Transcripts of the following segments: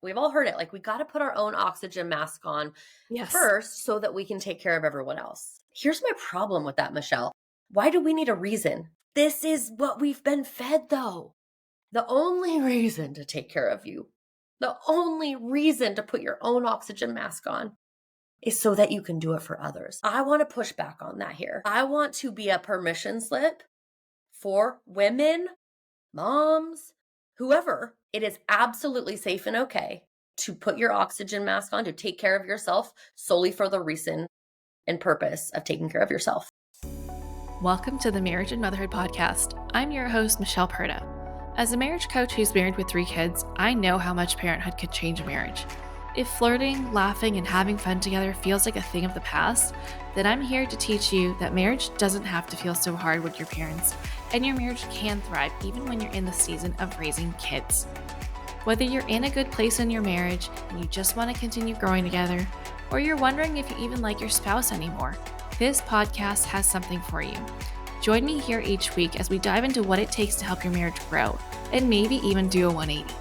We've all heard it. Like, we got to put our own oxygen mask on Yes. first so that we can take care of everyone else. Here's my problem with that, Michelle. Why do we need a reason? This is what we've been fed, though. The only reason to take care of you, the only reason to put your own oxygen mask on is so that you can do it for others. I want to push back on that here. I want to be a permission slip for women, moms, whoever. It is absolutely safe and okay to put your oxygen mask on, to take care of yourself solely for the reason and purpose of taking care of yourself. Welcome to the Marriage and Motherhood podcast. I'm your host, Michelle Perda. As a marriage coach who's married with 3 kids, I know how much parenthood could change a marriage. If flirting, laughing, and having fun together feels like a thing of the past, then I'm here to teach you that marriage doesn't have to feel so hard with your parents, and your marriage can thrive even when you're in the season of raising kids. Whether you're in a good place in your marriage and you just want to continue growing together, or you're wondering if you even like your spouse anymore, this podcast has something for you. Join me here each week as we dive into what it takes to help your marriage grow, and maybe even do a 180.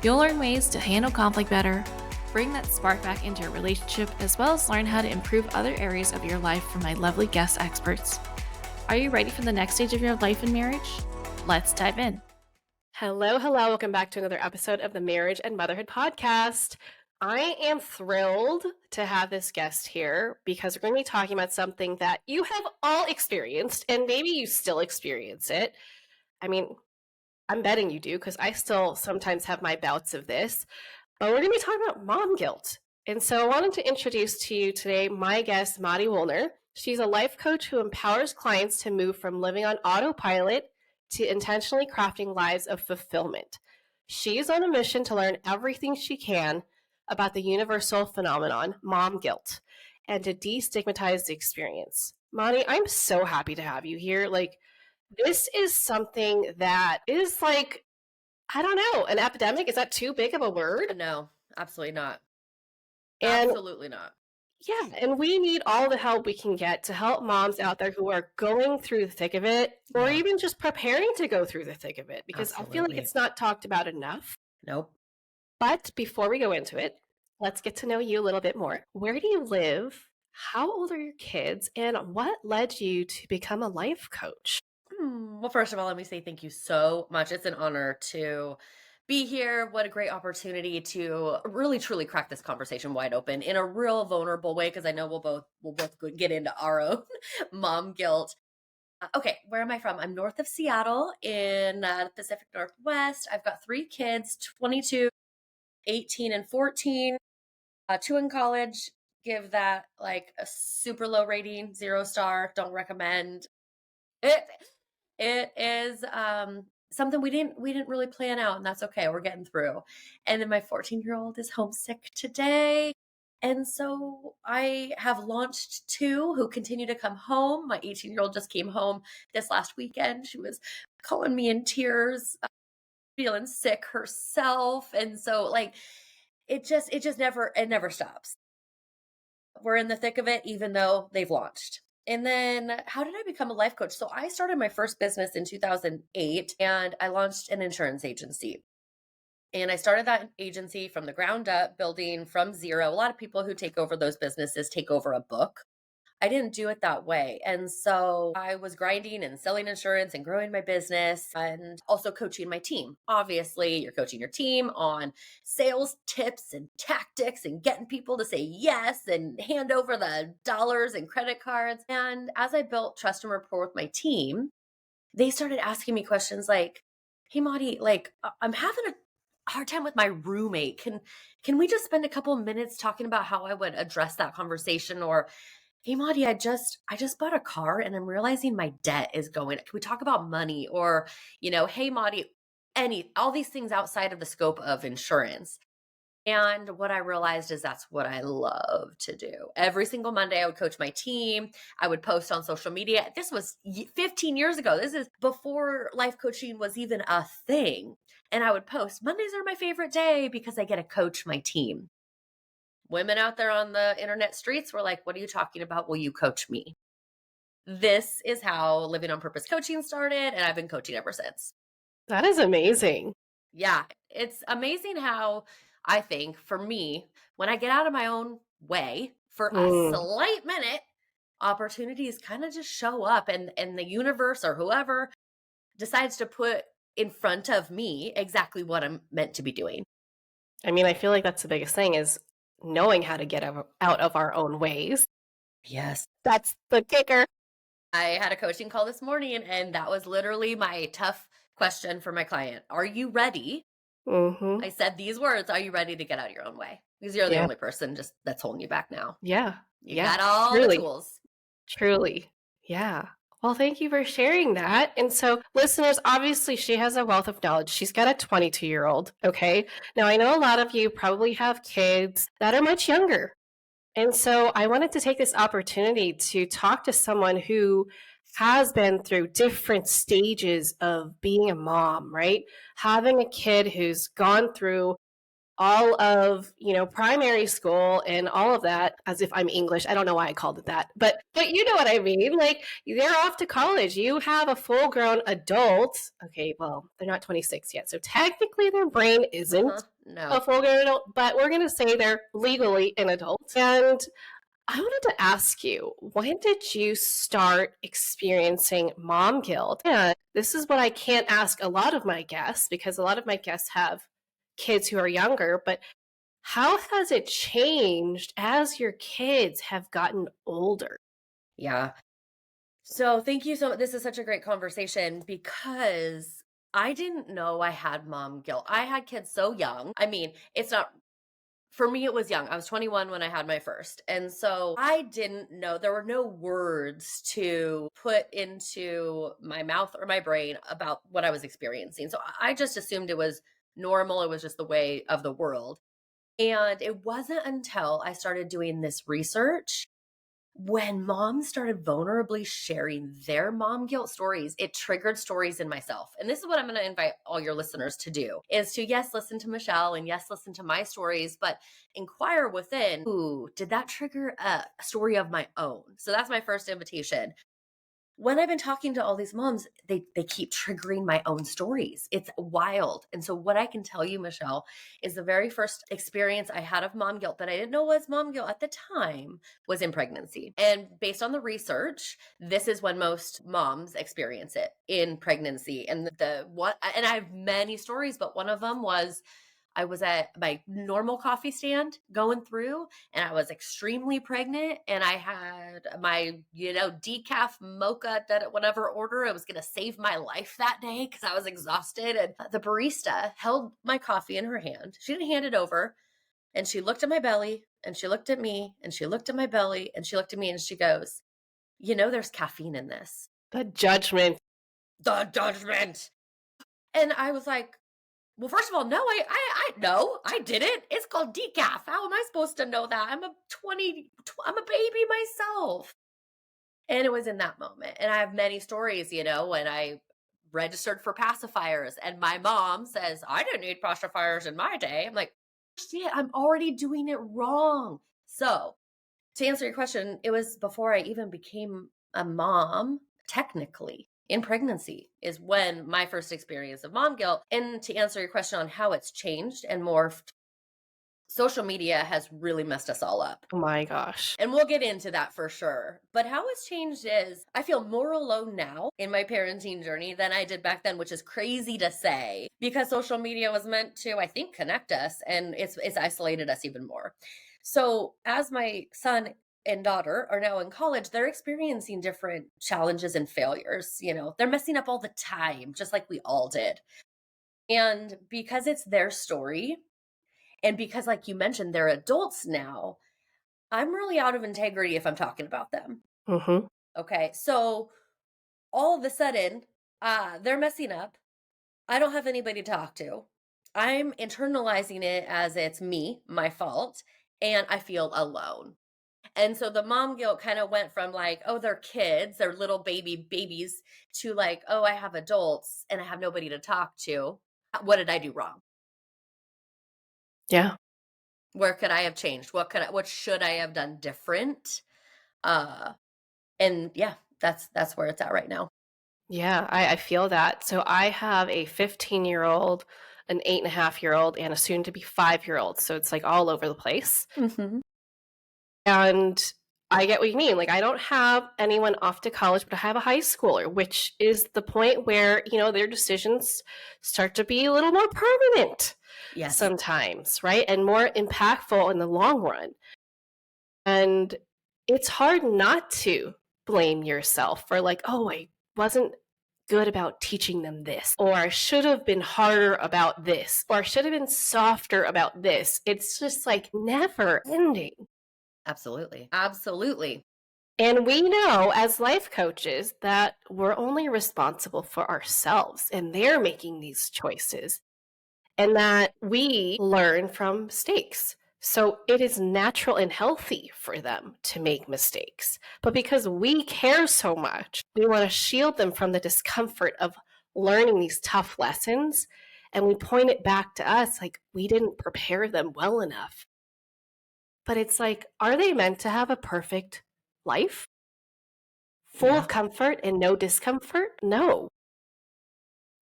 You'll learn ways to handle conflict better, bring that spark back into your relationship, as well as learn how to improve other areas of your life from my lovely guest experts. Are you ready for the next stage of your life and marriage? Let's dive in. Hello. Welcome back to another episode of the Marriage and Motherhood podcast. I am thrilled to have this guest here because we're going to be talking about something that you have all experienced, and maybe you still experience it. I mean, I'm betting you do because I still sometimes have my bouts of this. But we're going to be talking about mom guilt. And so I wanted to introduce to you today my guest, Mari Wuellner. She's a life coach who empowers clients to move from living on autopilot to intentionally crafting lives of fulfillment. She's on a mission to learn everything she can about the universal phenomenon, mom guilt, and to destigmatize the experience. Mari, I'm so happy to have you here. This is something that is I don't know, an epidemic. Is that too big of a word? No, absolutely not. And Absolutely not. yeah, and we need all the help we can get to help moms out there who are going through the thick of it, or Yeah. even just preparing to go through the thick of it, because I feel like Absolutely. it's not talked about enough. Nope. But before we go into it, let's get to know you a little bit more. Where do you live? How old are your kids? And what led you to become a life coach? Well, first of all, let me say thank you so much. It's an honor to be here. What a great opportunity to really truly crack this conversation wide open in a real vulnerable way, because I know we'll both get into our own mom guilt. Okay, where am I from? I'm north of Seattle in the Pacific Northwest. I've got 3 kids, 22, 18, and 14. 2 in college. Give that like a super low rating, 0 star. Don't recommend it. It is something we didn't really plan out, and that's okay. We're getting through. And then my 14-year-old is homesick today. And so I have launched 2 who continue to come home. My 18-year-old just came home this last weekend. She was calling me in tears, feeling sick herself. And so it never stops. We're in the thick of it, even though they've launched. And then how did I become a life coach? So I started my first business in 2008 and I launched an insurance agency. And I started that agency from the ground up, building from zero. A lot of people who take over those businesses take over a book. I didn't do it that way. And so I was grinding and selling insurance and growing my business and also coaching my team. Obviously, you're coaching your team on sales tips and tactics and getting people to say yes and hand over the dollars and credit cards. And as I built trust and rapport with my team, they started asking me questions like, "Hey, Madi, I'm having a hard time with my roommate. Can we just spend a couple of minutes talking about how I would address that conversation?" Or, "Hey, Maudie, I just bought a car and I'm realizing my debt is going. Can we talk about money?" Or, "Hey, Maudie," all these things outside of the scope of insurance. And what I realized is that's what I love to do. Every single Monday, I would coach my team. I would post on social media. This was 15 years ago. This is before life coaching was even a thing. And I would post, "Mondays are my favorite day because I get to coach my team." Women out there on the internet streets were like, "What are you talking about? Will you coach me?" This is how Living on Purpose coaching started, and I've been coaching ever since. That is amazing. Yeah, it's amazing how I think for me, when I get out of my own way for a Mm. slight minute, opportunities kind of just show up, and the universe or whoever decides to put in front of me exactly what I'm meant to be doing. I mean, I feel like that's the biggest thing is knowing how to get out of our own ways. Yes. That's the kicker. I had a coaching call this morning, and that was literally my tough question for my client. Are you ready? Mhm. I said these words, are you ready to get out of your own way? Because you're the Yeah. only person just that's holding you back now. Yeah. You Yeah. got all the Truly. tools. Truly. Yeah. Well, thank you for sharing that. And so, listeners, obviously, she has a wealth of knowledge. She's got a 22-year-old. Okay. Now, I know a lot of you probably have kids that are much younger. And so, I wanted to take this opportunity to talk to someone who has been through different stages of being a mom, right? Having a kid who's gone through all of primary school and all of that. As if I'm English, I don't know why I called it that, but you know what I mean. Like, they're off to college, you have a full grown adult. Okay, well, they're not 26 yet, so technically their brain Uh-huh. isn't a No. full grown adult, but we're going to say they're legally an adult. And I wanted to ask you, when did you start experiencing mom guilt? And this is what I can't ask a lot of my guests, because a lot of my guests have kids who are younger, but how has it changed as your kids have gotten older? Yeah. So thank you so much. This is such a great conversation because I didn't know I had mom guilt. I had kids so young. I mean, it's not for me, it was young. I was 21 when I had my first. And so I didn't know, there were no words to put into my mouth or my brain about what I was experiencing. So I just assumed it was normal. It was just the way of the world. And it wasn't until I started doing this research when moms started vulnerably sharing their mom guilt stories, it triggered stories in myself. And this is what I'm going to invite all your listeners to do is to, yes, listen to Michelle and yes, listen to my stories, but inquire within, ooh, did that trigger a story of my own? So that's my first invitation. When I've been talking to all these moms, they keep triggering my own stories. It's wild. And so what I can tell you, Michelle, is the very first experience I had of mom guilt that I didn't know was mom guilt at the time was in pregnancy. And based on the research, this is when most moms experience it in pregnancy. And the what and I have many stories, but one of them was I was at my normal coffee stand going through, and I was extremely pregnant, and I had my, decaf mocha that whatever order, it was going to save my life that day because I was exhausted. And the barista held my coffee in her hand. She didn't hand it over, and she looked at my belly, and she looked at me, and she looked at my belly, and she looked at me, and she goes, there's caffeine in this. The judgment. The judgment. And I was like, well, first of all, no, I no, I didn't. It's called decaf. How am I supposed to know that? I'm a baby myself. And it was in that moment. And I have many stories, when I registered for pacifiers and my mom says, I didn't need pacifiers in my day. I'm like, shit, I'm already doing it wrong. So to answer your question, it was before I even became a mom, technically. In pregnancy is when my first experience of mom guilt. And to answer your question on how it's changed and morphed, social media has really messed us all up. Oh my gosh. And we'll get into that for sure. But how it's changed is I feel more alone now in my parenting journey than I did back then, which is crazy to say because social media was meant to, I think, connect us, and it's isolated us even more. So as my son and daughter are now in college, they're experiencing different challenges and failures. They're messing up all the time, just like we all did. And because it's their story, and because, like you mentioned, they're adults now, I'm really out of integrity if I'm talking about them. Mhm. Okay. So all of a sudden, they're messing up. I don't have anybody to talk to. I'm internalizing it as it's me, my fault, and I feel alone. And so the mom guilt kind of went from like, oh, they're kids, they're little babies, to like, oh, I have adults and I have nobody to talk to. What did I do wrong? Yeah. Where could I have changed? What should I have done different? Uh and yeah, that's where it's at right now. Yeah, I feel that. So I have a 15-year-old an 8.5-year-old and a soon-to-be 5-year-old, so it's, like, all over the place. Mhm. And I get what you mean. Like, I don't have anyone off to college, but I have a high schooler, which is the point where, their decisions start to be a little more permanent Yes. sometimes, right? And more impactful in the long run. And it's hard not to blame yourself for, like, oh, I wasn't good about teaching them this, or I should have been harder about this, or I should have been softer about this. It's just like never ending. Absolutely. Absolutely. And we know as life coaches that we're only responsible for ourselves, and they're making these choices, and that we learn from mistakes. So it is natural and healthy for them to make mistakes. But because we care so much, we want to shield them from the discomfort of learning these tough lessons. And we point it back to us like we didn't prepare them well enough. But it's like, are they meant to have a perfect life? Full Yeah. of comfort and no discomfort? No.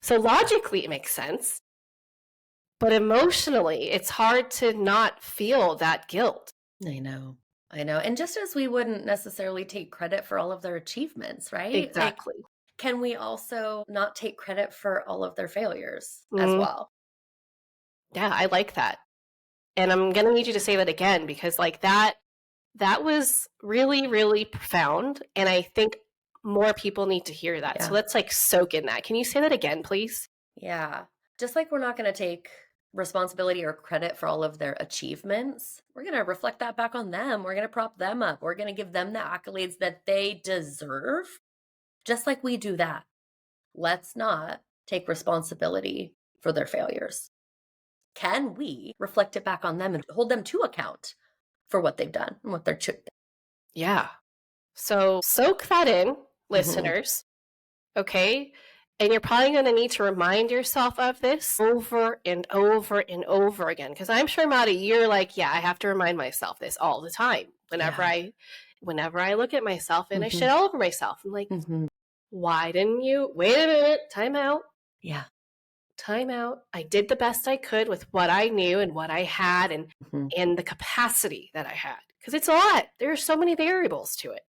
So logically, it makes sense. But emotionally, it's hard to not feel that guilt. I know. I know. And just as we wouldn't necessarily take credit for all of their achievements, right? Like, Exactly. can we also not take credit for all of their failures as Mm, well? yeah, I like that. And I'm gonna need you to say that again because like that was really, really profound. And I think more people need to hear that. So Yeah. let's like soak in that. Can you say that again, please? Yeah. Just like we're not going to take responsibility or credit for all of their achievements, we're going to reflect that back on them. We're going to prop them up. We're going to give them the accolades that they deserve, just like we do that. Let's not take responsibility for their failures. Can we reflect it back on them and hold them to account for what they've done and what they're Yeah. So soak that in, Mhm. listeners. Okay. And you're probably going to need to remind yourself of this over and over and over again. Because I'm sure, Maddie, you're like, yeah, I have to remind myself this all the time. Yeah. Whenever I look at myself and I shit Mhm. all over myself, I'm like, Mhm. why didn't you? Wait a minute. Time out. Yeah. Time out. I did the best I could with what I knew and what I had Mhm. and the capacity that I had. Because it's a lot. There are so many variables to it,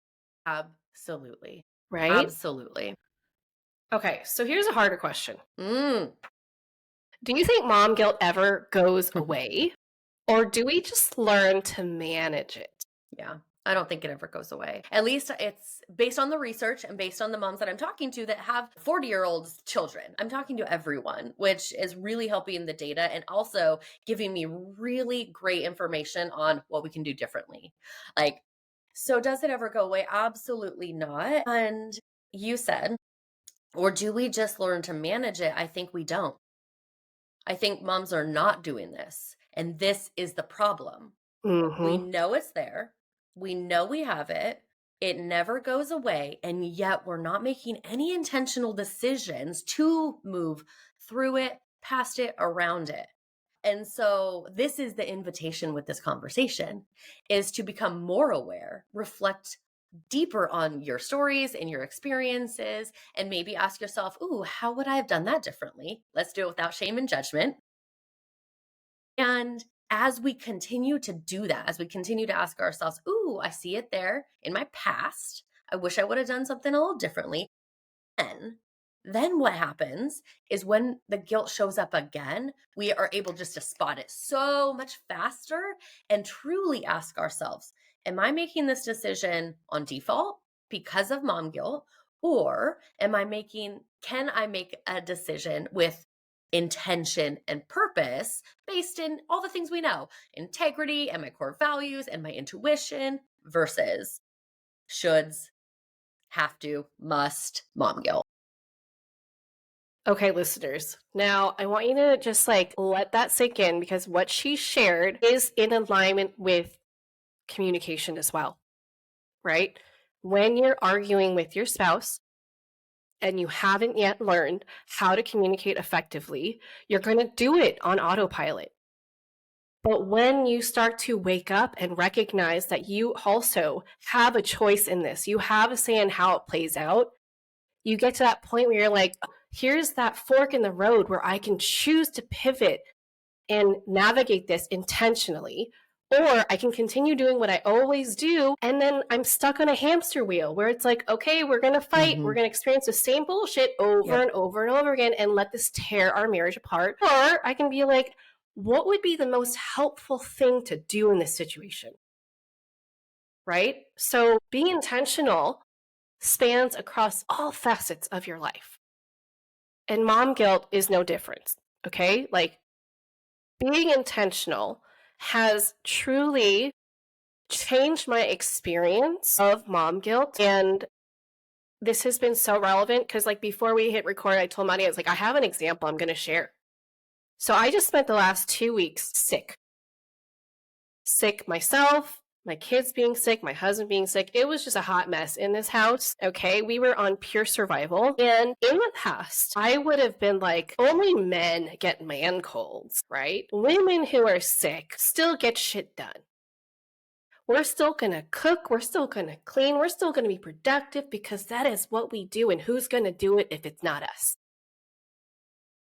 Absolutely. right? Absolutely. Okay, so here's a harder question. Mm. Do you think mom guilt ever goes away? Or do we just learn to manage it? Yeah. I don't think it ever goes away. At least it's based on the research and based on the moms that I'm talking to that have 40-year-olds children. I'm talking to everyone, which is really helping the data and also giving me really great information on what we can do differently. Like, so does it ever go away? Absolutely not. And you said, or do we just learn to manage it? I think we don't. I think moms are not doing this. And this is the problem. We Mm-hmm. know it's there. We know we have it. It never goes away. And yet we're not making any intentional decisions to move through it, past it, around it. And so this is the invitation with this conversation is to become more aware, reflect deeper on your stories and your experiences and maybe ask yourself, "Ooh, how would I have done that differently?" Let's do it without shame and judgment. And as we continue to do that, as we continue to ask ourselves, "Ooh, I see it there in my past. I wish I would have done something a little differently." Then, then what happens is when the guilt shows up again, we are able just to spot it so much faster and truly ask ourselves, am I making this decision on default because of mom guilt? Or can I make a decision with intention and purpose based in all the things we know, integrity and my core values and my intuition versus shoulds, have to, must, mom guilt? Okay, listeners. Now, I want you to just like let that sink in because what she shared is in alignment with communication as well, right? When you're arguing with your spouse and you haven't yet learned how to communicate effectively, you're going to do it on autopilot. But when you start to wake up and recognize that you also have a choice in this, you have a say in how it plays out, you get to that point where you're like, Here's that fork in the road where I can choose to pivot and navigate this intentionally. Or I can continue doing what I always do. And then I'm stuck on a hamster wheel where it's like, okay, we're going to fight. We're going to experience the same bullshit over and over and over again and let this tear our marriage apart. Or I can be like, what would be the most helpful thing to do in this situation? Right? So being intentional spans across all facets of your life. And mom guilt is no different. Okay? Like, being intentional has truly changed my experience of mom guilt. And this has been so relevant because, like, before we hit record, I told Mari, I was like, I have an example I'm going to share. So I just spent the last 2 weeks sick. Sick myself, my kids being sick, my husband being sick. It was just a hot mess in this house. Okay. We were on pure survival. And in the past, I would have been like, only men get man colds, right? Women who are sick still get shit done. We're still going to cook. We're still going to clean. We're still going to be productive because that is what we do. And who's going to do it if it's not us?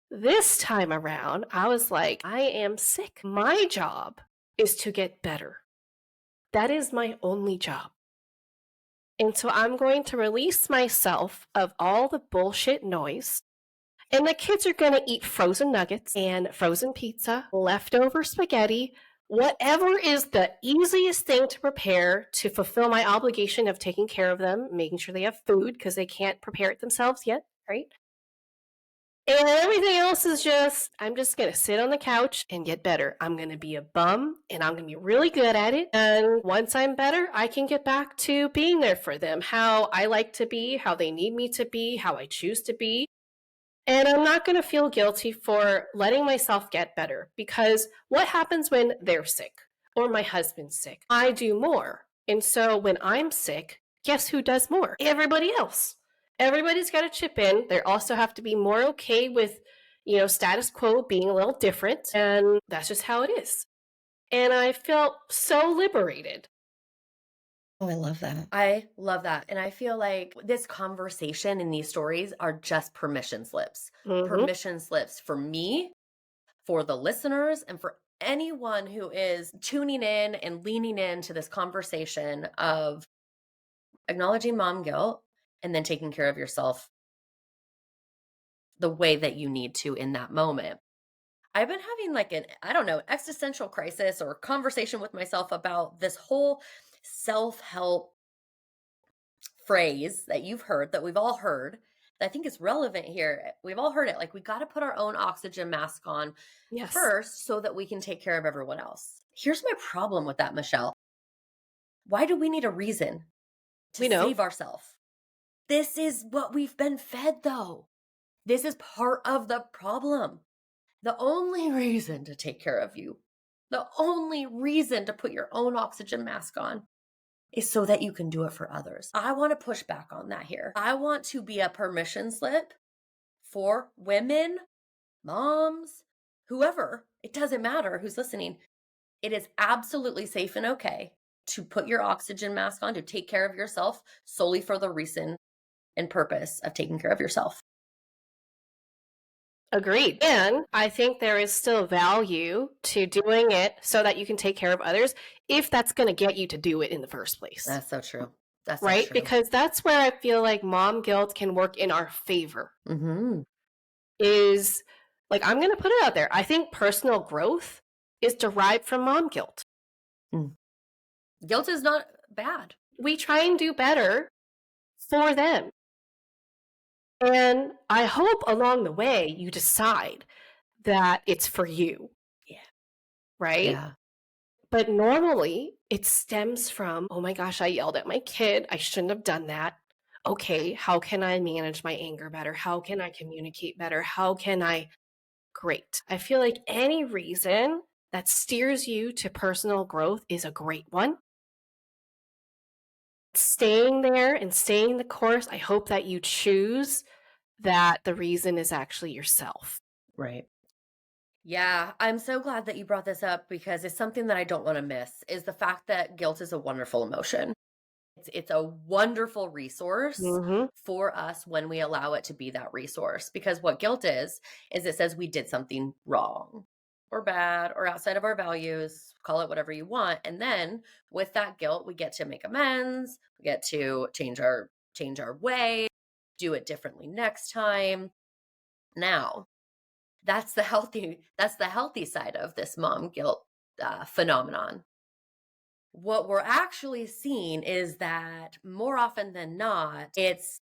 This time around, I was like, I am sick. My job is to get better. That is my only job. And so I'm going to release myself of all the bullshit noise. And the kids are going to eat frozen nuggets and frozen pizza, leftover spaghetti, whatever is the easiest thing to prepare to fulfill my obligation of taking care of them, making sure they have food because they can't prepare it themselves yet, right? And everything else is just, I'm just going to sit on the couch and get better. I'm going to be a bum and I'm going to be really good at it. And once I'm better, I can get back to being there for them, how I like to be, how they need me to be, how I choose to be. And I'm not going to feel guilty for letting myself get better because what happens when they're sick or my husband's sick? I do more. And so when I'm sick, guess who does more? Everybody else. Everybody's got to chip in. They also have to be more okay with, status quo being a little different. And that's just how it is. And I felt so liberated. Oh, I love that. I love that. And I feel like this conversation and these stories are just permission slips. Permission slips for me, for the listeners, and for anyone who is tuning in and leaning into this conversation of acknowledging mom guilt and then taking care of yourself the way that you need to in that moment. I've been having like an, I don't know, existential crisis or conversation with myself about this whole self-help phrase that you've heard, that we've all heard, that I think is relevant here. We've all heard it. Like, we got to put our own oxygen mask on first so that we can take care of everyone else. Here's my problem with that, Michelle. Why do we need a reason to save ourselves? This is what we've been fed, though. This is part of the problem. The only reason to take care of you, the only reason to put your own oxygen mask on is so that you can do it for others. I want to push back on that here. I want to be a permission slip for women, moms, whoever. It doesn't matter who's listening. It is absolutely safe and okay to put your oxygen mask on, to take care of yourself solely for the reason and purpose of taking care of yourself. Agreed. And I think there is still value to doing it so that you can take care of others if that's going to get you to do it in the first place. That's so true. That's right? So true. Because that's where I feel like mom guilt can work in our favor. Is like, I'm going to put it out there. I think personal growth is derived from mom guilt. Guilt is not bad. We try and do better for them. And I hope along the way you decide that it's for you. Yeah. Right? Yeah. But normally it stems from, oh my gosh, I yelled at my kid. I shouldn't have done that. Okay, how can I manage my anger better? How can I communicate better? How can I? Great. I feel like any reason that steers you to personal growth is a great one. Staying there and staying the course, I hope that you choose that the reason is actually yourself. Right. Yeah, I'm so glad that you brought this up because it's something that I don't want to miss, is the fact that guilt is a wonderful emotion. It's a wonderful resource Hmm. for us when we allow it to be that resource. Because what guilt is it says we did something wrong or bad or outside of our values, call it whatever you want. And then with that guilt, we get to make amends, we get to change our way, do it differently next time. Now, that's the healthy side of this mom guilt phenomenon. What we're actually seeing is that more often than not, it's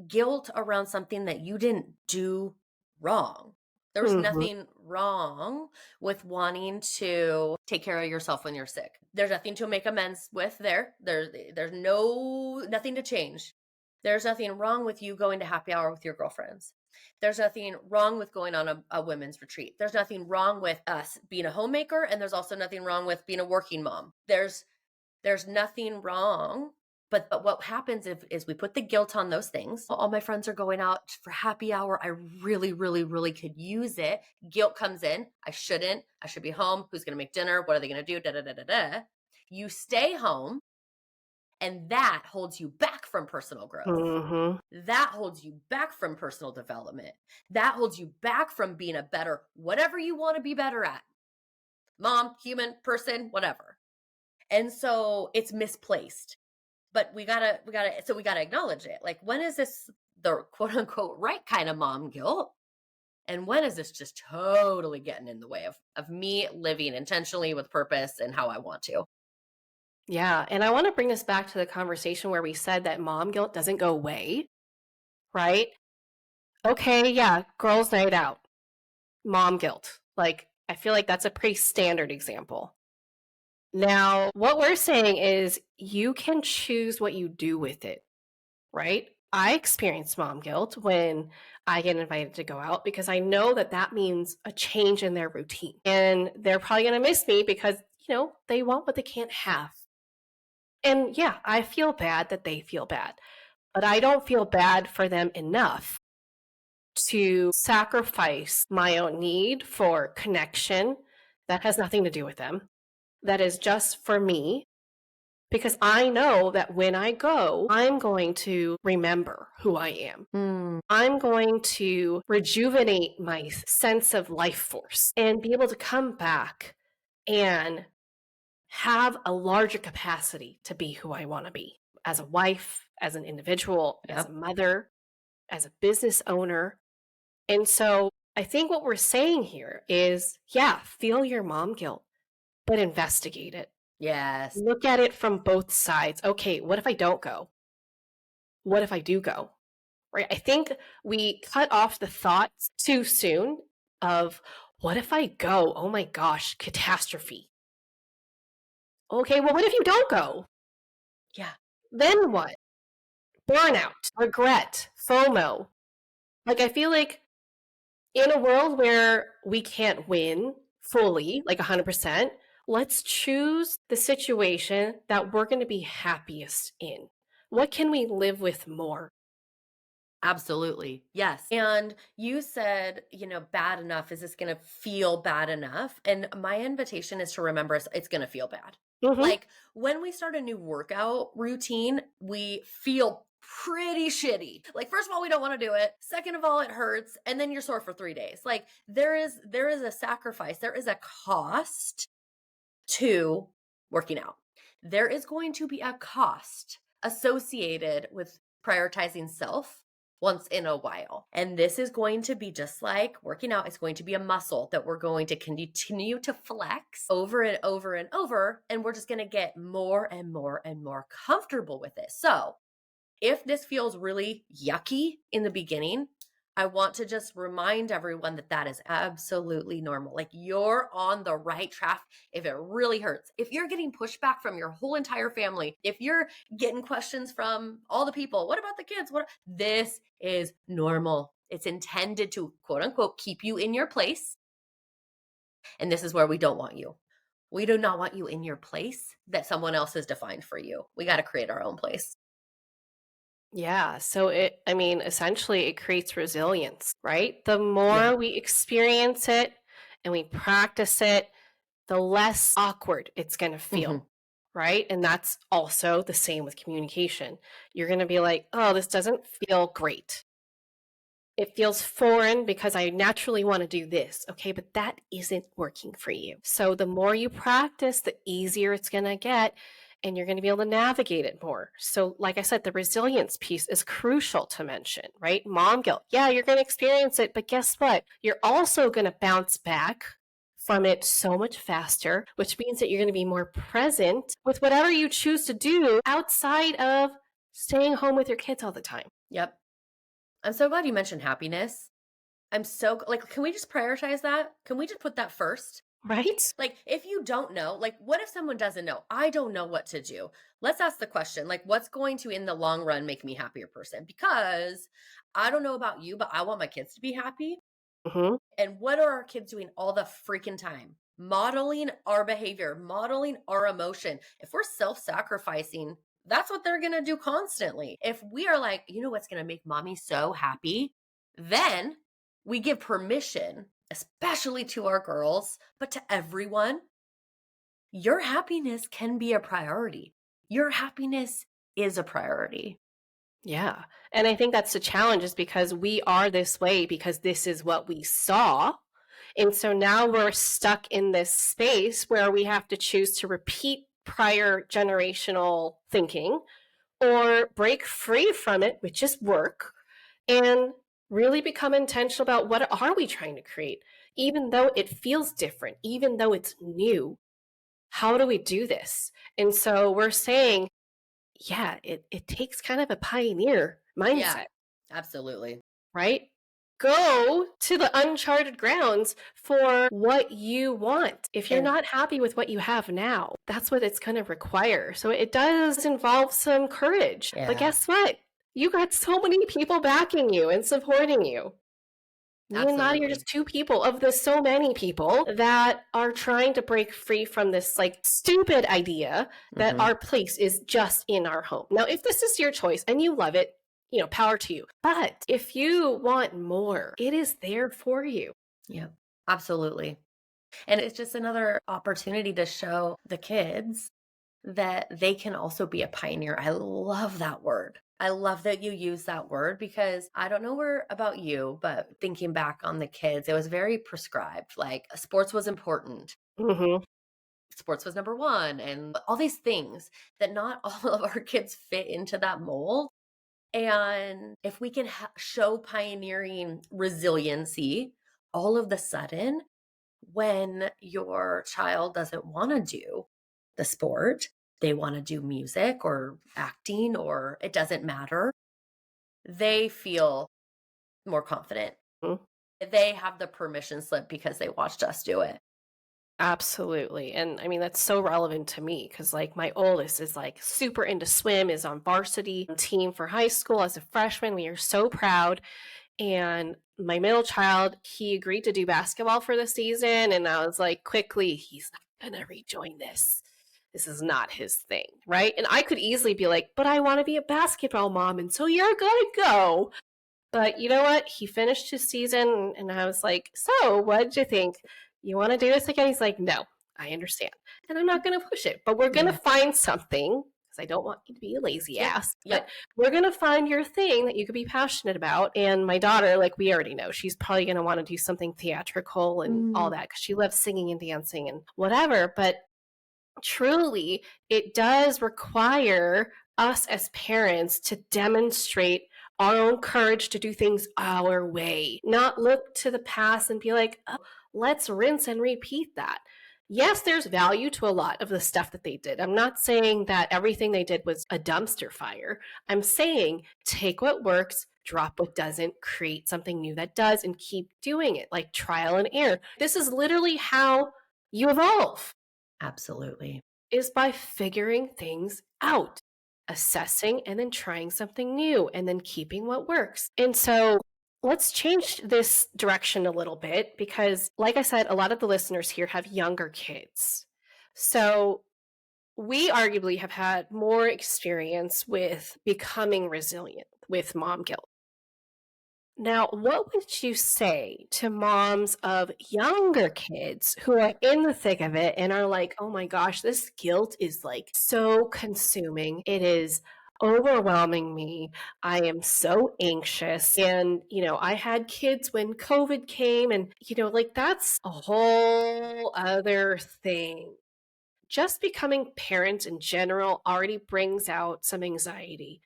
guilt around something that you didn't do wrong. There's Hmm. nothing wrong with wanting to take care of yourself when you're sick. There's nothing to make amends with there. There's nothing to change. There's nothing wrong with you going to happy hour with your girlfriends. There's nothing wrong with going on a women's retreat. There's nothing wrong with us being a homemaker, and there's also nothing wrong with being a working mom. There's nothing wrong. But what happens is we put the guilt on those things. All my friends are going out for happy hour. I really, really, really could use it. Guilt comes in. I shouldn't. I should be home. Who's going to make dinner? What are they going to do? Da, da, da, da, da. You stay home, and that holds you back from personal growth. Hmm. That holds you back from personal development. That holds you back from being a better, whatever you want to be better at. Mom, human, person, whatever. And so it's misplaced. But we gotta acknowledge it. Like, when is this the quote unquote right kind of mom guilt? And when is this just totally getting in the way of me living intentionally with purpose and how I want to? Yeah. And I want to bring this back to the conversation where we said that mom guilt doesn't go away, right? Okay. Yeah. Girls' night out, mom guilt. Like, I feel like that's a pretty standard example. Now, what we're saying is you can choose what you do with it, right? I experience mom guilt when I get invited to go out because I know that that means a change in their routine. And they're probably going to miss me because, they want what they can't have. And yeah, I feel bad that they feel bad, but I don't feel bad for them enough to sacrifice my own need for connection that has nothing to do with them, that is just for me. Because I know that when I go, I'm going to remember who I am. Mm, I'm going to rejuvenate my sense of life force and be able to come back and have a larger capacity to be who I want to be as a wife, as an individual, as a yep. mother, as a business owner. And so I think what we're saying here is, yeah, feel your mom guilt, but investigate it. Yes. Look at it from both sides. Okay, what if I don't go? What if I do go? Right? I think we cut off the thoughts too soon of what if I go? Oh my gosh, catastrophe. Okay, well, what if you don't go? Yeah. Then what? Burnout, regret, FOMO. Like, I feel like in a world where we can't win fully, like 100%, let's choose the situation that we're going to be happiest in. What can we live with more? Absolutely. Yes. And you said, bad enough. Is this going to feel bad enough? And my invitation is to remember it's going to feel bad. Hmm. Like, when we start a new workout routine, we feel pretty shitty. Like, first of all, we don't want to do it. Second of all, it hurts. And then you're sore for 3 days. Like, there is a sacrifice. There is a cost to working out. There is going to be a cost associated with prioritizing self once in a while. And this is going to be just like working out. It's going to be a muscle that we're going to continue to flex over and over and over. And we're just going to get more and more and more comfortable with it. So if this feels really yucky in the beginning, I want to just remind everyone that that is absolutely normal. Like, you're on the right track if it really hurts. If you're getting pushback from your whole entire family, if you're getting questions from all the people, what about the kids? This is normal. It's intended to, quote unquote, keep you in your place. And this is where we don't want you. We do not want you in your place that someone else has defined for you. We got to create our own place. Yeah. So essentially it creates resilience, right? The Yeah. more we experience it and we practice it, the less awkward it's going to Hmm. feel. right? And that's also the same with communication. You're going to be like, oh, this doesn't feel great. It feels foreign because I naturally want to do this. Okay, but that isn't working for you. So the more you practice, the easier it's going to get, and you're going to be able to navigate it more. So, like I said, the resilience piece is crucial to mention, right? Mom guilt. Yeah, you're going to experience it, but guess what? You're also going to bounce back from it so much faster, which means that you're going to be more present with whatever you choose to do outside of staying home with your kids all the time. Yep. I'm so glad you mentioned happiness. I'm so like, can we just prioritize that? Can we just put that first? Right? Like, if you don't know, like, what if someone doesn't know? I don't know what to do. Let's ask the question, like, what's going to, in the long run, make me a happier person? Because I don't know about you, but I want my kids to be happy. Hmm. And what are our kids doing all the freaking time? Modeling our behavior, modeling our emotion. If we're self sacrificing, that's what they're going to do constantly. If we are like, you know what's going to make mommy so happy, then we give permission, especially to our girls, but to everyone. Your happiness can be a priority. Your happiness is a priority. Yeah. And I think that's the challenge is because we are this way because this is what we saw. And so now we're stuck in this space where we have to choose to repeat prior generational thinking or break free from it, which is work, and really become intentional about what are we trying to create, even though it feels different, even though it's new. How do we do this? And so we're saying, yeah, it takes kind of a pioneer Yeah, mindset, absolutely. right? Go to the uncharted grounds for what you want. If you're And not happy with what you have now, that's what it's going to require. So it does involve some courage. But yeah, guess what? You got so many people backing you and supporting you. Me and Maddie are absolutely. just two people of the so many people that are trying to break free from this like stupid idea that Hmm. our place is just in our home. Now, if this is your choice and you love it, power to you. But if you want more, it is there for you. Yeah, absolutely. And it's just another opportunity to show the kids that they can also be a pioneer. I love that word. I love that you use that word because I don't know where about you, but thinking back on the kids, it was very prescribed. Like sports was important. Hmm. Sports was number one, and all these things that not all of our kids fit into that mold. And if we can show pioneering resiliency, all of the sudden, when your child doesn't want to do the sport, they want to do music or acting, or it doesn't matter, they feel more confident. They have the permission slip because they watched us do it. Absolutely. And I mean, that's so relevant to me because, like, my oldest is like super into swim, is on varsity team for high school as a freshman. We are so proud. And my middle child, he agreed to do basketball for the season. And I was like, quickly, he's not going to rejoin this. This is not his thing. Right. And I could easily be like, but I want to be a basketball mom. And so you're going to go. But you know what? He finished his season. And I was like, so what did you think? You want to do this again? He's like, no, I understand. And I'm not going to push it, but we're going to Yeah. find something because I don't want you to be a lazy Yep. ass. But Yep. we're going to find your thing that you could be passionate about. And my daughter, like we already know, she's probably going to want to do something theatrical and all Mm. that because she loves singing and dancing and whatever. But truly, it does require us as parents to demonstrate our own courage to do things our way, not look to the past and be like, oh, let's rinse and repeat that. Yes, there's value to a lot of the stuff that they did. I'm not saying that everything they did was a dumpster fire. I'm saying take what works, drop what doesn't, create something new that does, and keep doing it like trial and error. This is literally how you evolve, Absolutely. is by figuring things out, assessing and then trying something new and then keeping what works. And so let's change this direction a little bit because, like I said, a lot of the listeners here have younger kids. So we arguably have had more experience with becoming resilient with mom guilt. Now, what would you say to moms of younger kids who are in the thick of it and are like, oh my gosh, this guilt is like so consuming. It is overwhelming me. I am so anxious. And, I had kids when COVID came, and, like that's a whole other thing. Just becoming parents in general already brings out some anxiety.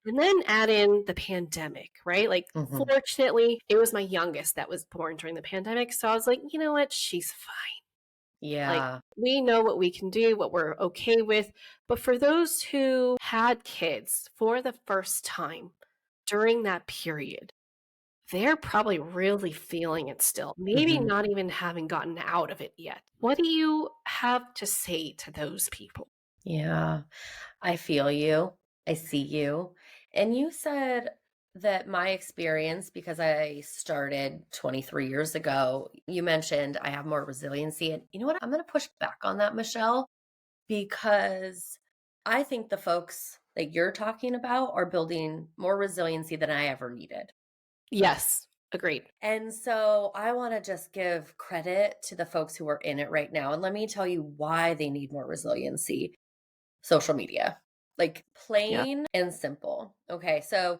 And then add in the pandemic, right? Like, Mhm. fortunately, it was my youngest that was born during the pandemic. So I was like, you know what? She's fine. Like, Yeah. we know what we can do, what we're okay with. But for those who had kids for the first time during that period, they're probably really feeling it still, maybe Mhm. not even having gotten out of it yet. What do you have to say to those people? Yeah. I feel you. I see you. And you said that my experience, because I started 23 years ago, you mentioned I have more resiliency. And you know what? I'm going to push back on that, Michelle, because I think the folks that you're talking about are building more resiliency than I ever needed. Yes, agreed. And so I want to just give credit to the folks who are in it right now. And let me tell you why they need more resiliency. Social media, like Yeah. plain and simple. Okay, so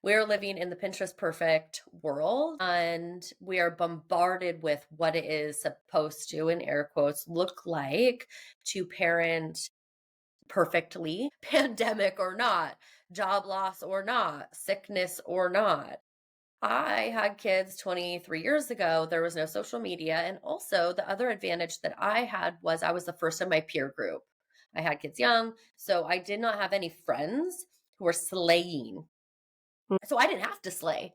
we're living in the Pinterest perfect world and we are bombarded with what it is supposed to, in air quotes, look like to parent perfectly, pandemic or not, job loss or not, sickness or not. I had kids 23 years ago. There was no social media. And also, the other advantage that I had was I was the first in my peer group. I had kids young. So I did not have any friends who were slaying. Mm. So I didn't have to slay.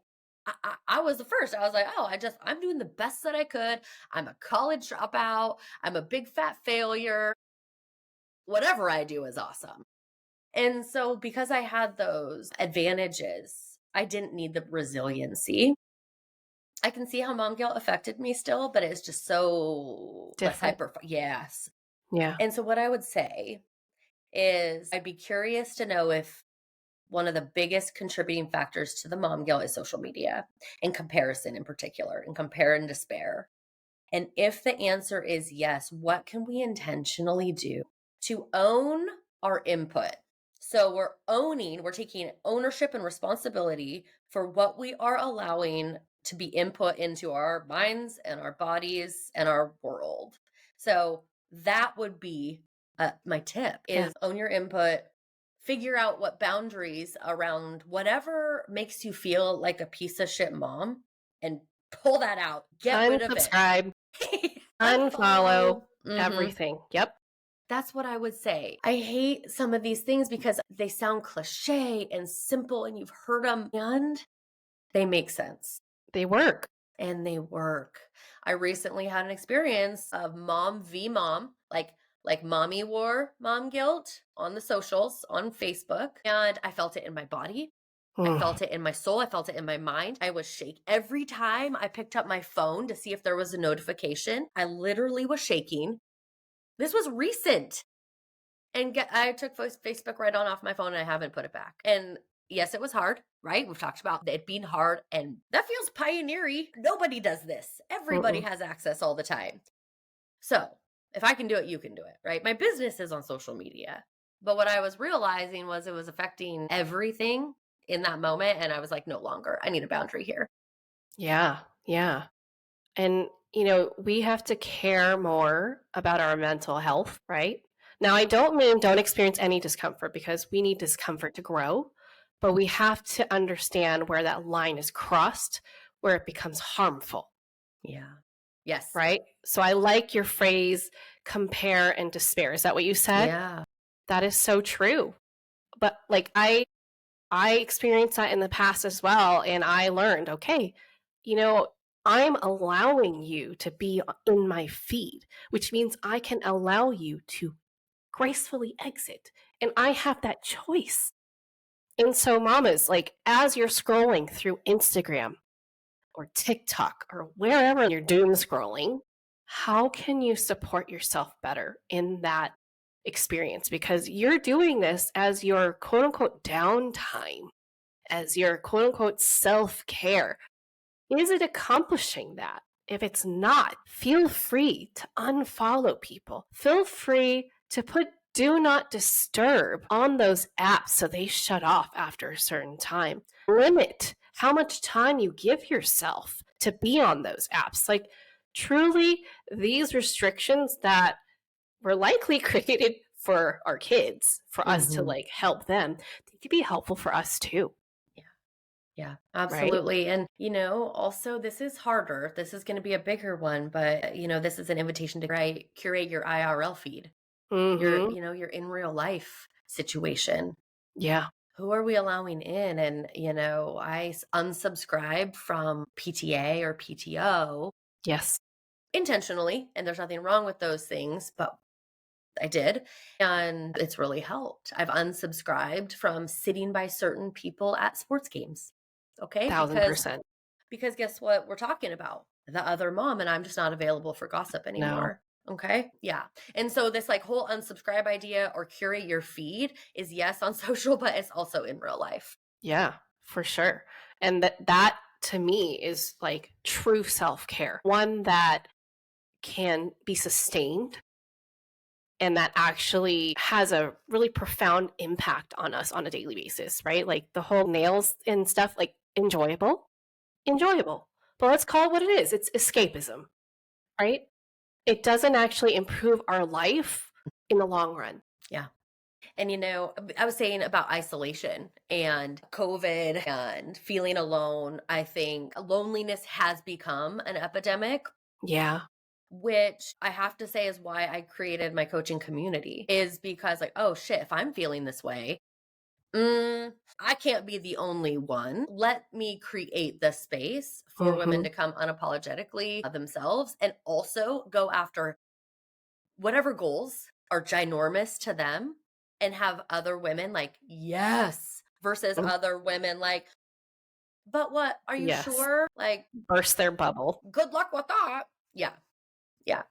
I was the first. I was like, oh, I'm doing the best that I could. I'm a college dropout. I'm a big fat failure. Whatever I do is awesome. And so, because I had those advantages, I didn't need the resiliency. I can see how mom guilt affected me still, but it's just so less Different. hyper. Yes. Yeah. And so, what I would say is I'd be curious to know if one of the biggest contributing factors to the mom guilt is social media and comparison in particular, and compare and despair. And if the answer is yes, what can we intentionally do to own our input? So we're taking ownership and responsibility for what we are allowing to be input into our minds and our bodies and our world. So that would be my tip Yeah. is own your input, figure out what boundaries around whatever makes you feel like a piece of shit mom and pull that out, get rid of it. Unsubscribe, unfollow, Unfollow. Mhm. everything. Yep. That's what I would say. I hate some of these things because they sound cliche and simple and you've heard them and they make sense They work. and they work. I recently had an experience of mom v mom, like mommy wore mom guilt on the socials on Facebook, and I felt it in my body. I Mm. felt it in my soul. I felt it in my mind. I was shaking. Every time I picked up my phone to see if there was a notification, I literally was shaking. This was recent. And I took Facebook right on off my phone and I haven't put it back. And yes, it was hard, right? We've talked about it being hard and that feels pioneery. Nobody does this. Everybody Mm-mm. has access all the time. So if I can do it, you can do it, right? My business is on social media. But what I was realizing was it was affecting everything in that moment. And I was like, no longer. I need a boundary here. Yeah. Yeah. And, we have to care more about our mental health, right? Now, I don't mean don't experience any discomfort because we need discomfort to grow, but we have to understand where that line is crossed, where it becomes harmful, Yeah. Yes. right? So I like your phrase, compare and despair. Is that what you said? Yeah. That is so true. But like I experienced that in the past as well. And I learned, okay, you know, I'm allowing you to be in my feed, which means I can allow you to gracefully exit. And I have that choice. And so, mamas, like as you're scrolling through Instagram or TikTok or wherever you're doom scrolling, how can you support yourself better in that experience? Because you're doing this as your quote unquote downtime. as your quote unquote self care. Is it accomplishing that? If it's not, feel free to unfollow people. Feel free to put do not disturb on those apps so they shut off after a certain time. Limit how much time you give yourself to be on those apps. Like, truly, these restrictions that were likely created for our kids, for us to Mhm. like help them, they could be helpful for us too, Yeah. Yeah, right? absolutely. And, also this is harder. This is going to be a bigger one, but, this is an invitation to curate your IRL feed, your, Mm-hmm. your in real life situation. Yeah. Who are we allowing in? And, unsubscribed from PTA or PTO Yes. intentionally, and there's nothing wrong with those things, but I did, and it's really helped. I've unsubscribed from sitting by certain people at sports games. Okay? Thousand Because percent. guess what we're talking about? The other mom, and I'm just not available for gossip No. anymore. Okay? Yeah. And so this like whole unsubscribe idea or curate your feed is yes on social, but it's also in real life. Yeah, for sure. And that to me is like true self-care. One that can be sustained and that actually has a really profound impact on us on a daily basis, right? Like the whole nails and stuff, like enjoyable. But let's call it what it is. It's escapism, right? It doesn't actually improve our life in the long run. Yeah. And I was saying about isolation and COVID and feeling alone. I think loneliness has become an epidemic, Yeah. which I have to say is why I created my coaching community, is because like, oh shit, if I'm feeling this way, I can't be the only one. Let me create the space for women Mhm. to come unapologetically themselves and also go after whatever goals are ginormous to them and have other women like, yes, versus Mm, other women like, but what? Are you yes. sure? Like, Burst their bubble. good luck with that. Yeah. Yeah.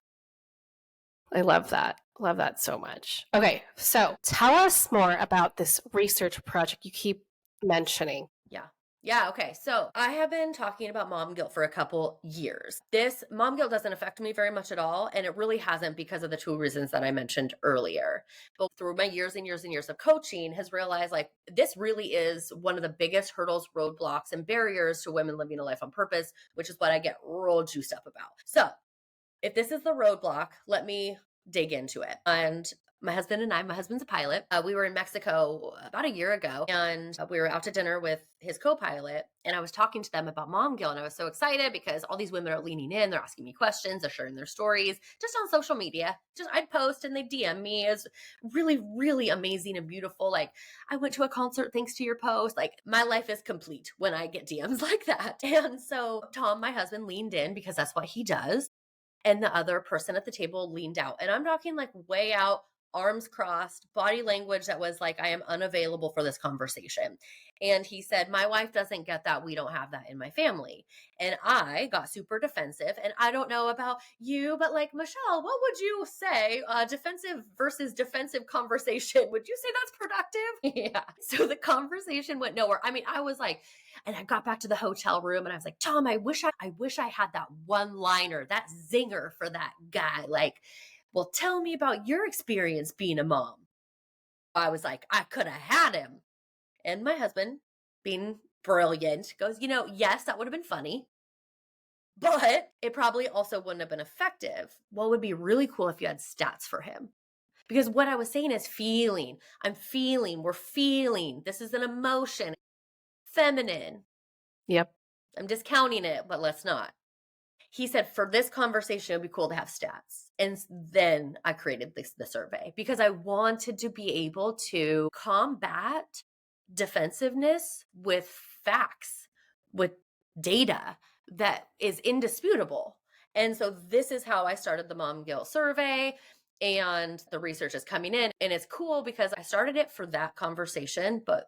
I love that. Love that so much. Okay, so tell us more about this research project you keep mentioning. Yeah. Yeah. Okay. So I have been talking about mom guilt for a couple years. This mom guilt doesn't affect me very much at all. And it really hasn't because of the two reasons that I mentioned earlier. But through my years and years and years of coaching, has realized like this really is one of the biggest hurdles, roadblocks, and barriers to women living a life on purpose, which is what I get real juiced up about. So if this is the roadblock, let me dig into it. And my husband and I, my husband's a pilot. We were in Mexico about a year ago, and we were out to dinner with his co-pilot. And I was talking to them about mom guilt, and I was so excited because all these women are leaning in, they're asking me questions, they're sharing their stories, just on social media. Just I'd post and they DM me. It's really, really amazing and beautiful. Like, I went to a concert thanks to your post. Like, my life is complete when I get DMs like that. And so Tom, my husband, leaned in because that's what he does, and the other person at the table leaned out. And I'm talking like way out, arms crossed, body language that was like, I am unavailable for this conversation. And he said, my wife doesn't get that. We don't have that in my family. And I got super defensive. And I don't know about you, but like, Michelle, what would you say? Defensive versus defensive conversation. Would you say that's productive? Yeah. So the conversation went nowhere. I mean, I was like, and I got back to the hotel room and I was like, Tom, I wish I had that one liner, that zinger for that guy. Like, well, tell me about your experience being a mom. I was like, I could have had him. And my husband, being brilliant, goes, yes, that would have been funny, but it probably also wouldn't have been effective. What would be really cool if you had stats for him? Because what I was saying is feeling. I'm feeling, we're feeling. This is an emotion, feminine. Yep. I'm discounting it, but let's not. He said, for this conversation, it would be cool to have stats. And then I created the survey because I wanted to be able to combat defensiveness with facts, with data that is indisputable. And so this is how I started the Mom Guilt survey. And the research is coming in. And it's cool because I started it for that conversation, but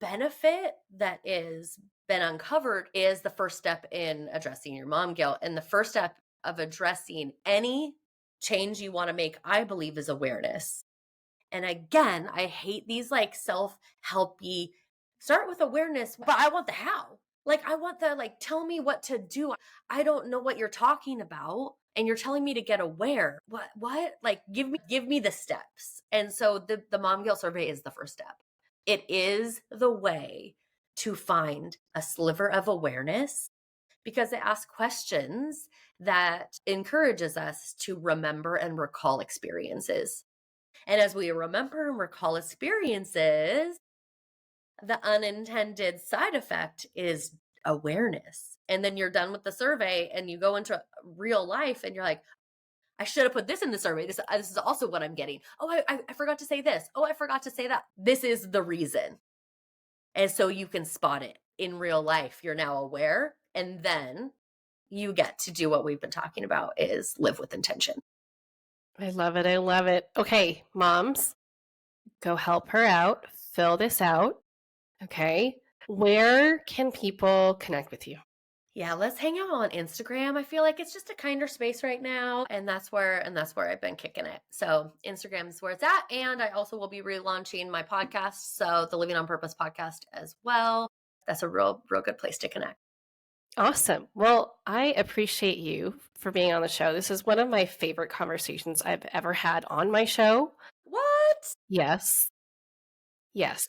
benefit that is been uncovered is the first step in addressing your mom guilt. And the first step of addressing any change you want to make, I believe, is awareness. And again, I hate these like self-helpy Start with awareness, but I want the how. Like, I want the, like, tell me what to do. I don't know what you're talking about. And you're telling me to get aware. What? Like, give me the steps. And so the mom guilt survey is the first step. It is the way to find a sliver of awareness because it asks questions that encourages us to remember and recall experiences. And as we remember and recall experiences, the unintended side effect is awareness. And then you're done with the survey and you go into real life and you're like, I should have put this in the survey. This is also what I'm getting. Oh, I forgot to say this. Oh, I forgot to say that. This is the reason. And so you can spot it in real life. You're now aware. And then you get to do what we've been talking about is live with intention. I love it. I love it. Okay, moms, go help her out. Fill this out. Okay. Where can people connect with you? Yeah, let's hang out on Instagram. I feel like it's just a kinder space right now, and that's where I've been kicking it. So Instagram is where it's at, and I also will be relaunching my podcast, so the Living on Purpose podcast as well. That's a real good place to connect. Awesome. Well, I appreciate you for being on the show. This is one of my favorite conversations I've ever had on my show. What? Yes. Yes.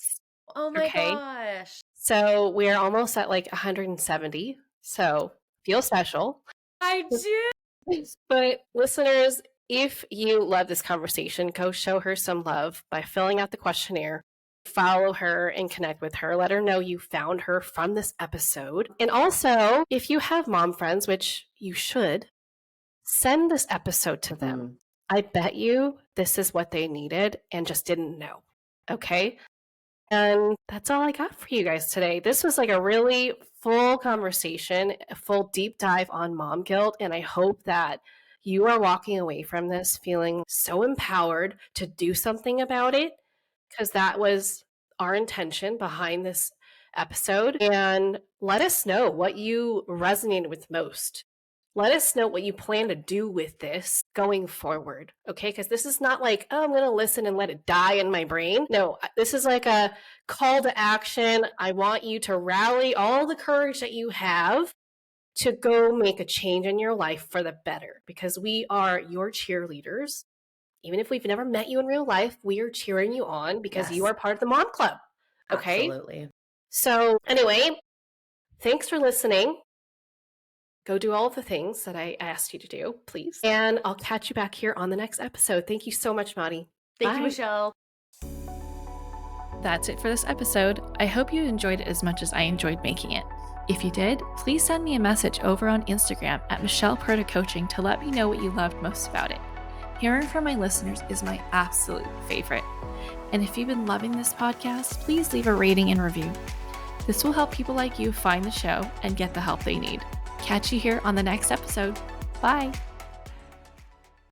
Oh my Okay. gosh. So we're almost at like 170. So feel special. I do. But listeners, if you love this conversation, go show her some love by filling out the questionnaire. Follow her and connect with her. Let her know you found her from this episode. And also, if you have mom friends, which you should, send this episode to them. I bet you this is what they needed and just didn't know. Okay? And that's all I got for you guys today. This was like a really full conversation, a full deep dive on mom guilt. And I hope that you are walking away from this feeling so empowered to do something about it, because that was our intention behind this episode. And let us know what you resonated with most. Let us know what you plan to do with this going forward, okay? Because this is not like, oh, I'm going to listen and let it die in my brain. No, this is like a call to action. I want you to rally all the courage that you have to go make a change in your life for the better, because we are your cheerleaders. Even if we've never met you in real life, we are cheering you on because you are part of the Mom Club, okay? Absolutely. So anyway, thanks for listening. Go do all of the things that I asked you to do, please. And I'll catch you back here on the next episode. Thank you so much, Mari. Thank you, Michelle. That's it for this episode. I hope you enjoyed it as much as I enjoyed making it. If you did, please send me a message over on Instagram at Michelle Perta Coaching to let me know what you loved most about it. Hearing from my listeners is my absolute favorite. And if you've been loving this podcast, please leave a rating and review. This will help people like you find the show and get the help they need. Catch you here on the next episode. Bye.